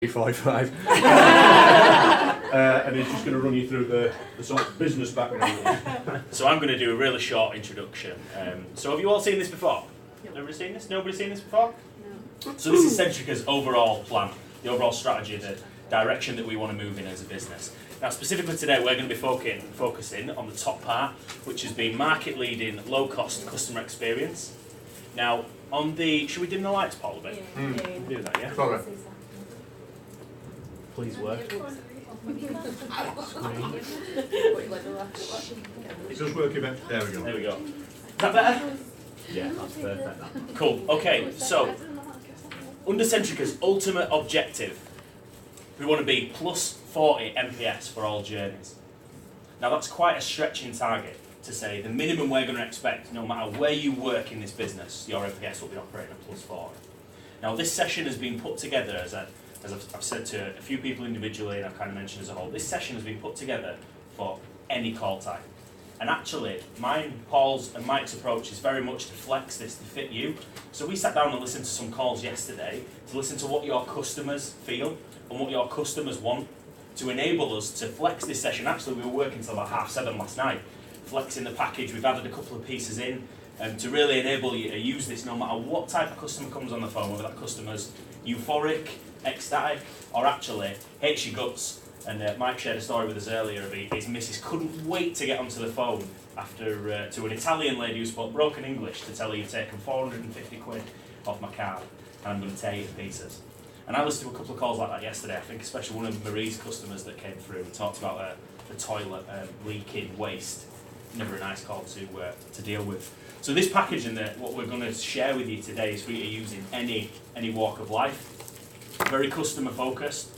45. And he's just going to run you through the sort of business background. So I'm going to do a really short introduction. So have you all seen this before? Everybody seen this? Nobody seen this before? No. So this is Centrica's overall plan, the overall strategy, the direction that we want to move in as a business. Now specifically today we're going to be focusing on the top part, which has been market leading, low cost customer experience. Now on the, should we dim the lights, Paul, a bit? Yeah. Do that, yeah? Sorry. Please work. It does work a bit. There we go. There we go. Is that better? Yeah, that's perfect. Cool. Okay, so under Centrica's ultimate objective, we want to be plus 40 MPS for all journeys. Now that's quite a stretching target to say the minimum we're going to expect, no matter where you work in this business, your MPS will be operating at plus 40. Now this session has been put together as I've said to a few people individually, and I've kind of mentioned as a whole, this session has been put together for any call type. And actually, mine, Paul's and Mike's approach is very much to flex this to fit you. So we sat down and listened to some calls yesterday to listen to what your customers feel and what your customers want to enable us to flex this session. Actually, we were working till about 7:30 last night, flexing the package. We've added a couple of pieces in to really enable you to use this no matter what type of customer comes on the phone, whether that customer's euphoric, ecstatic, or actually hates your guts. And Mike shared a story with us earlier of his missus couldn't wait to get onto the phone after to an Italian lady who spoke broken English to tell her you've taken 450 quid off my card and I'm going to tear you to pieces. And I listened to a couple of calls like that yesterday. I think especially one of Marie's customers that came through and talked about the toilet leaking waste. Never a nice call to deal with. So this package and what we're going to share with you today is for you to use in any walk of life. Very customer focused,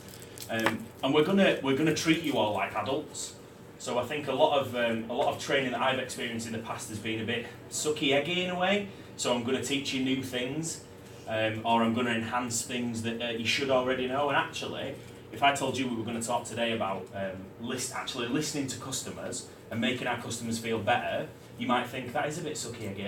and we're gonna treat you all like adults. So I think a lot of training that I've experienced in the past has been a bit sucky eggy in a way. So I'm going to teach you new things, or I'm going to enhance things that you should already know. And actually, if I told you we were going to talk today about actually listening to customers and making our customers feel better, you might think that is a bit sucky eggy.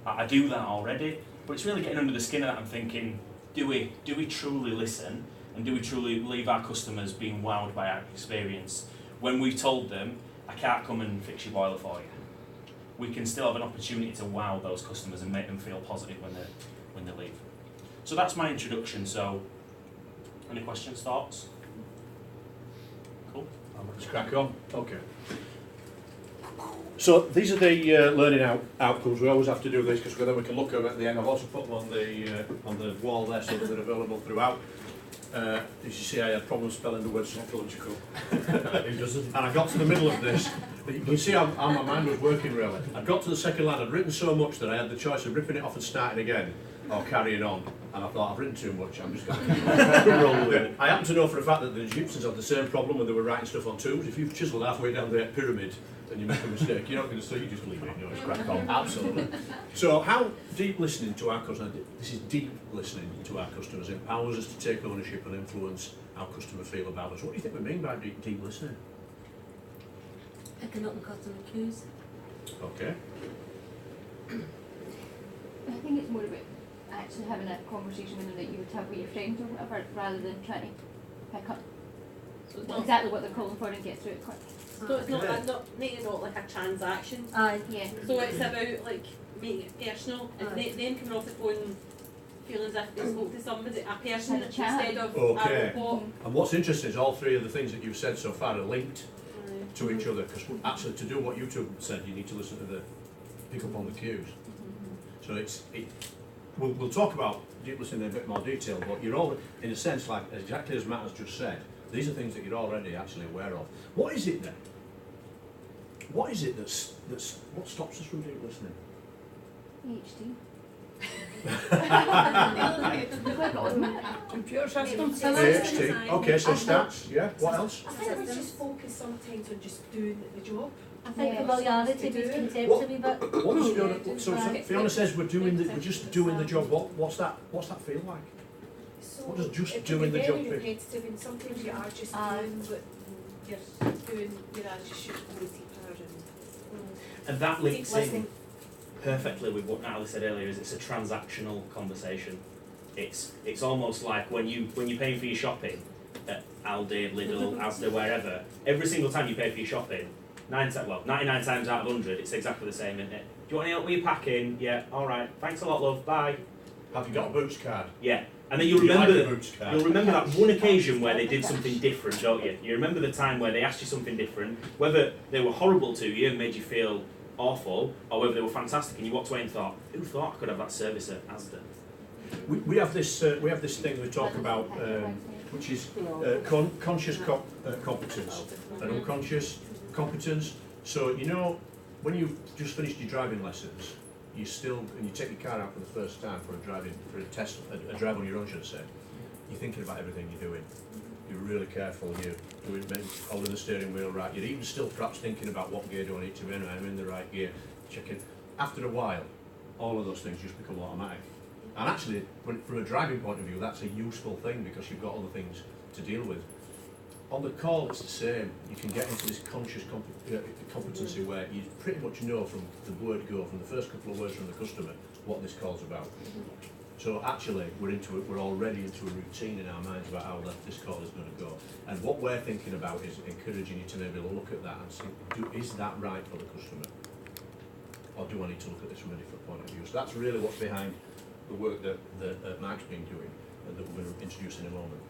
I do that already, but it's really getting under the skin of that and thinking. Do we truly listen, and do we truly leave our customers being wowed by our experience when we've told them, I can't come and fix your boiler for you? We can still have an opportunity to wow those customers and make them feel positive when they leave. So that's my introduction. So, any questions, thoughts? Cool. Let's crack on. Okay. So these are the learning outcomes. We always have to do this because then we can look at the end. I've also put them on the wall there so that they're available throughout. As you see, I had problems spelling the word psychological. Who doesn't? And I got to the middle of this. You can see how my mind was working really. I got to the second line. I'd written so much that I had the choice of ripping it off and starting again or carrying on. And I thought, I've written too much, I'm just going to roll with it. I happen to know for a fact that the Egyptians had the same problem when they were writing stuff on tombs. If you've chiselled halfway down the pyramid, and you make a mistake, you're not going to say, you just leave it, you know, it's crack on. Absolutely. So how deep listening to our customers, this is deep listening to our customers, empowers us to take ownership and influence how customers feel about us. What do you think we mean by deep listening? Picking up the customer cues. Okay. I think it's more about actually having a conversation with them that you would have with your friends or whatever, rather than trying to pick up So it's not, exactly what they're calling for and get through it quick. so it's not making it like a transaction. Yeah. So it's about like making it personal and them coming off the phone feeling as if they spoke to somebody, a person Had a chat. instead of Okay. a robot. And what's interesting is all three of the things that you've said so far are linked to each other, because actually to do what you two said, you need to listen to pick up on the cues. So we'll talk about deep listening in a bit more detail, but you're all, in a sense, like exactly as Matt has just said, these are things that you're already actually aware of. What is it then? What is it what stops us from deep listening? HD. Computer systems. AHT. Okay, so stats. Yeah. What else? I think we just focus sometimes on just doing the job. I think Yeah. familiarity misconcepts What- a wee bit. What does Fiona? So Fiona says we're just doing the job. What's that feel like? So What does just it doing the can job be feel? very repetitive, and sometimes you are just doing what you're doing, whereas you should go deeper And that and links listening. in perfectly with what Natalie said earlier. Is it's a transactional conversation. It's almost like when you're paying for your shopping at Aldi, Lidl, Asda, wherever. Every single time you pay for your shopping, 99 times out of 100, it's exactly the same, isn't it? Do you want any help with your packing? Yeah. All right. Thanks a lot, love. Bye. Have you got a Boots card? Yeah. And then you'll Do you like remember a Boots card? you'll remember that one occasion where they did something different, don't you? You remember the time where they asked you something different, whether they were horrible to you and made you feel awful, or whether they were fantastic and you walked away and thought, who thought I could have that service at Asda? We have this thing we talk about, which is conscious competence and unconscious competence. So you know, when you've just finished your driving lessons, you take your car out for the first time for a test, a drive on your own, should I say. You're thinking about everything you're doing. You're really careful. You're holding the steering wheel right. You're even still perhaps thinking about what gear do I need to be in. I'm in the right gear. Checking. After a while, all of those things just become automatic. And actually, from a driving point of view, that's a useful thing because you've got other things to deal with. On the call, it's the same. You can get into this conscious competency where you pretty much know from the word go, from the first couple of words from the customer, what this call's about. So actually, we're already into a routine in our minds about how this call is going to go. And what we're thinking about is encouraging you to maybe look at that and think, is that right for the customer? Or do I need to look at this from a different point of view? So that's really what's behind the work that Mike's been doing and that we're going to introduce in a moment.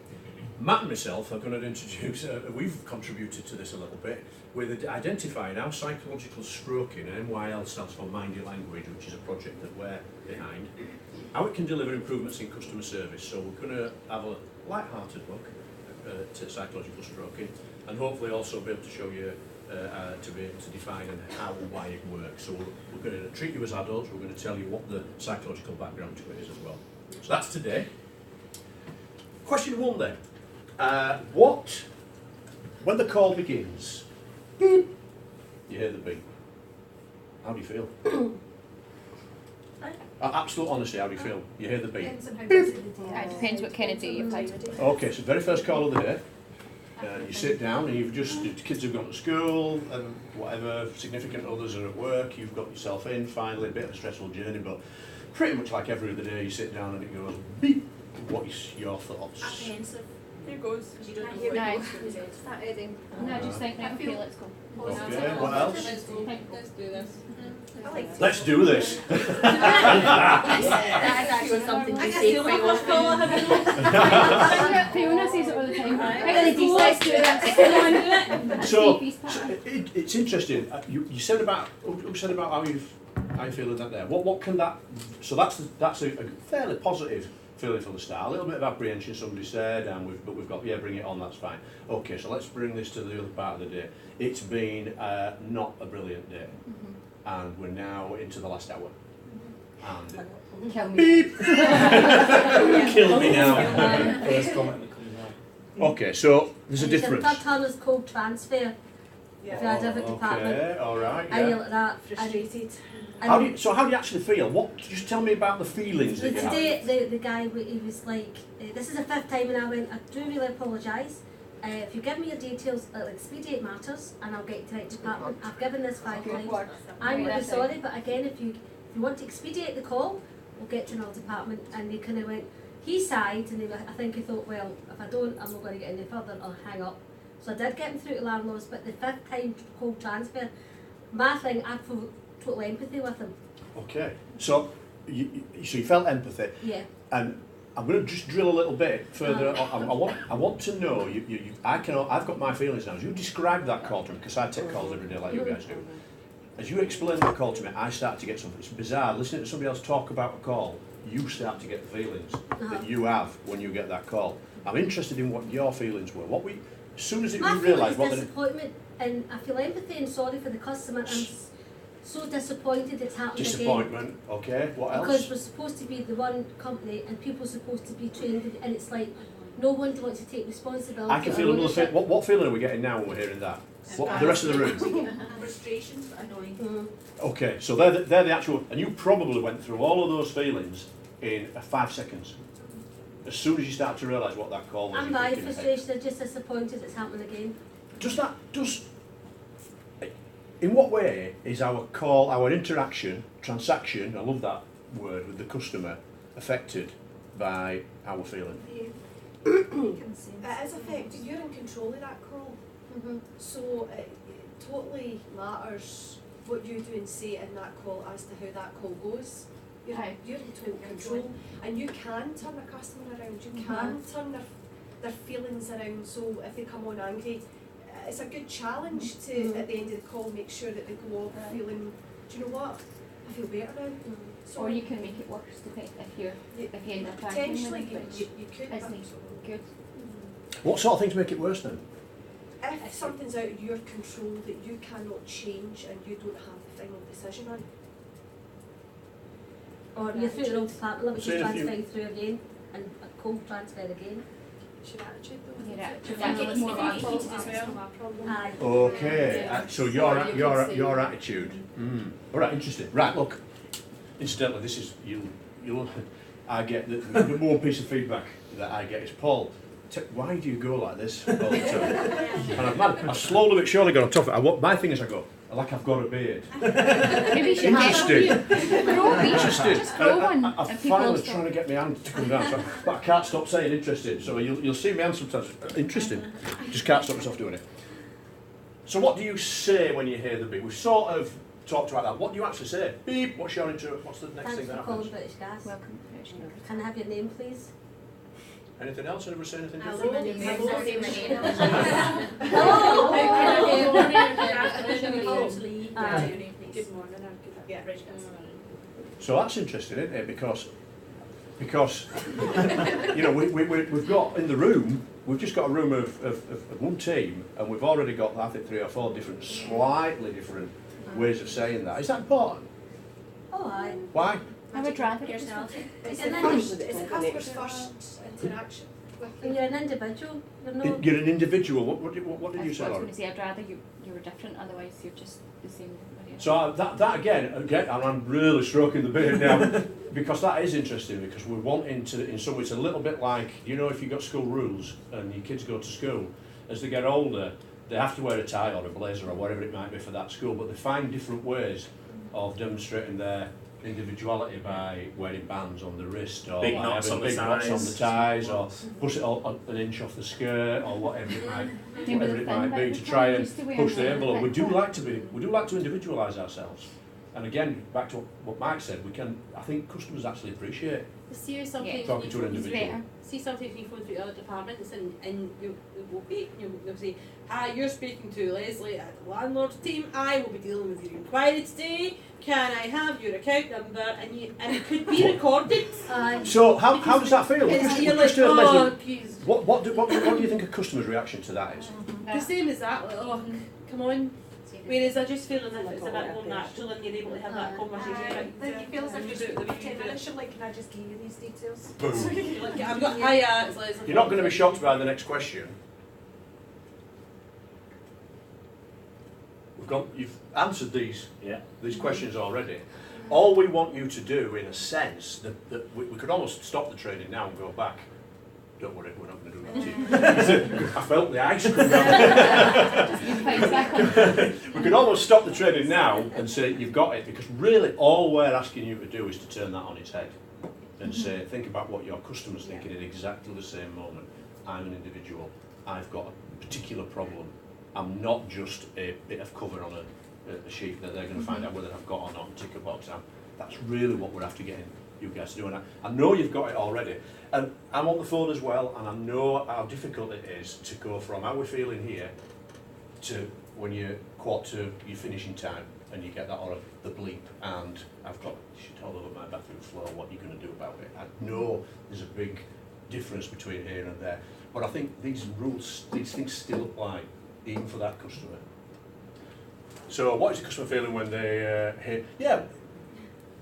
Matt and myself are going to introduce, we've contributed to this a little bit, with identifying how psychological stroking, and MYL stands for Mind Your Language, which is a project that we're behind, how it can deliver improvements in customer service. So we're going to have a light-hearted look to psychological stroking, and hopefully also be able to show you to be able to define and how and why it works. So we're going to treat you as adults, we're going to tell you what the psychological background to it is as well. So that's today. Question one then. When the call begins, beep, you hear the beep. How do you feel? Absolute honesty, how do you feel? You hear the beep. Depends on how busy the day It depends what kind of day you've had. Okay, so very first call of the day. You sit down and the kids have gone to school and whatever, significant others are at work, you've got yourself in, finally a bit of a stressful journey, but pretty much like every other day you sit down and it goes beep. What is your thoughts? Apprehensive. There goes. You don't know Hear what Aye. it goes. Start heading. No, just think, right, okay, let's go. Okay, what else? Let's do this. I like Let's do this. That's actually something to say quite often. Fiona says it all the time. Let's do this. So it's interesting. You said about who said about how you feel that there. What can that? So that's a fairly positive feeling for the start. A little bit of apprehension, somebody said, but we've got bring it on. That's fine. Okay, so let's bring this to the other part of the day. It's been not a brilliant day, and we're now into the last hour. And Kill me. beep. Kill me now. First comment that comes out. Okay, so there's a difference. The third term is called transfer. If you had a different department, Okay, all right. I Yeah. like that. frustrated. How do you actually feel? Just tell me about the feelings that you have. Today, the guy, he was like, this is the fifth time, and I went, I do really apologise. If you give me your details, it'll expedite matters, and I'll get you to the right department. I've given this 5 times. I'm really sorry, but again, if you want to expedite the call, we'll get to another department. And they kind of went, he sighed, and I think he thought, well, if I don't, I'm not going to get any further, I'll hang up. So I did get him through to landlords, but the fifth time call transfer, my thing, I felt total empathy with him. Okay, so you felt empathy, Yeah. and I'm going to just drill a little bit further. I want to know. I've got my feelings now. As you describe that call to me, because I take calls every day like you guys do. As you explain that call to me, I start to get something. It's bizarre. Listening to somebody else talk about a call, you start to get the feelings that you have when you get that call. I'm interested in what your feelings were. As soon as you My realised feeling what is disappointment, and I feel empathy and sorry for the customer. I'm so disappointed it's happened again. disappointment. Okay, what else? Because we're supposed to be the one company, and people are supposed to be trained, and it's like no one wants to take responsibility. I can or feel another ownership. What feeling are we getting now when we're hearing that? What, the rest of the room? Frustration, but annoying. Mm. Okay, so they're the actual, and you probably went through all of those feelings in 5 seconds. As soon as you start to realise what that call was. I'm you're very thinking, frustrated, I'm just disappointed it's happening again. In what way is our call, our interaction, transaction, I love that word, with the customer, affected by our feeling? It is affected, you're in control of that call. Mhm. So it totally matters what you do and say in that call as to how that call goes. Aye. You're in total control, and you can turn a customer around, you can turn their feelings around. So if they come on angry, it's a good challenge to, at the end of the call, make sure that they go off feeling, do you know what, I feel better now. So Or you can make it worse if you end up arguing with potentially it, which you could, isn't good. What sort of things make it worse then? if something's out of your control that you cannot change and you don't have the final decision on. Or you're through the wrong department, let me So just if you- transfer through again, and a code transfer again. It's your attitude though. Your attitude. I think That's it's more more our fault as as well. my problem. Aye. Okay, Yeah. so Or you can say- your attitude. All right, interesting. Right, look. Incidentally, this is you'll. I get the more piece of feedback that I get is Paul. Why do you go like this all the time? And I've slowly but surely got on top of it. My thing is I go like I've got a beard. Maybe you should have Interesting. grow a beard. Interesting. Just grow one. I'm and people finally stop. trying to get my hand to come down, but I can't stop saying interesting. So you'll see me hand sometimes. Interesting. Just can't stop myself doing it. So what do you say when you hear the beep? We've sort of talked about that. What do you actually say? Beep. What's your intro? What's the next Thanks thing for that calling happens? British Gas. Welcome to British Gas. Can I have your name, please? Anything else? Anybody say anything? Hello. different? Hello. Aye. Good morning, or good Yeah. So that's interesting, isn't it? Because you know we've got in the room. We've just got a room of one team, and we've already got I think 3 or 4 different, slightly different ways of saying that. Is that important? Oh, aye. Why? I would rather it Yourself. It's And the then customer's first interaction with when you. you're an individual, you're not. You're an individual. What did I you was say, going Lauren? to say, I'd rather you were different, otherwise you're just the same. with everybody else. So that again, and I'm really stroking the beard now, because that is interesting, because we're wanting to, in some ways, a little bit like, you know, if you've got school rules and your kids go to school, as they get older, they have to wear a tie or a blazer or whatever it might be for that school, but they find different ways of demonstrating their individuality by wearing bands on the wrist or Big by knots having on the big knots on the ties or ties. push it an inch off the skirt or whatever it might Maybe whatever the it thin might bit be we to can't try and used to wear push the really envelope. We thick do top. like to individualise ourselves. And again, back to what Mike said, I think customers actually appreciate See something Yeah. talking to an you individual. better. see something when you phone through other departments and you'll say, hi, you're speaking to Leslie at the landlord team, I will be dealing with your inquiry today, can I have your account number, and it could be recorded. Aye. So how does that feel? It's, We've you're just like, heard oh, Leslie. please. What do you think a customer's reaction to that is? The same as that, like, oh, come on. Whereas I just feel as if it's a bit more natural and you're able to have that conversation. Then you feel as And if you do it the you're way you do 10 it. minutes, you're like, can I just give you these details? Boom. Like, I've got hiya, it's Leslie. You're not going to be shocked by the next question. You've answered these questions already. All we want you to do, in a sense, that we could almost stop the training now and go back. Don't worry, we're not going to do that to you. I felt the ice come down. Just your face back on. We could almost stop the training now and say you've got it, because really all we're asking you to do is to turn that on its head and say, think about what your customer's thinking at exactly the same moment. I'm an individual. I've got a particular problem. I'm not just a bit of cover on a sheet that they're going to find out whether I've got or not and tick a box. That's really what we're after getting you guys to do. And I know you've got it already. And I'm on the phone as well, and I know how difficult it is to go from how we're feeling here to when you're quarter to your finishing time and you get that or the bleep and I've got shit all over my bathroom floor, what are you going to do about it? I know there's a big difference between here and there, but I think these rules, these things still apply even for that customer. So what is the customer feeling when they hear, yeah,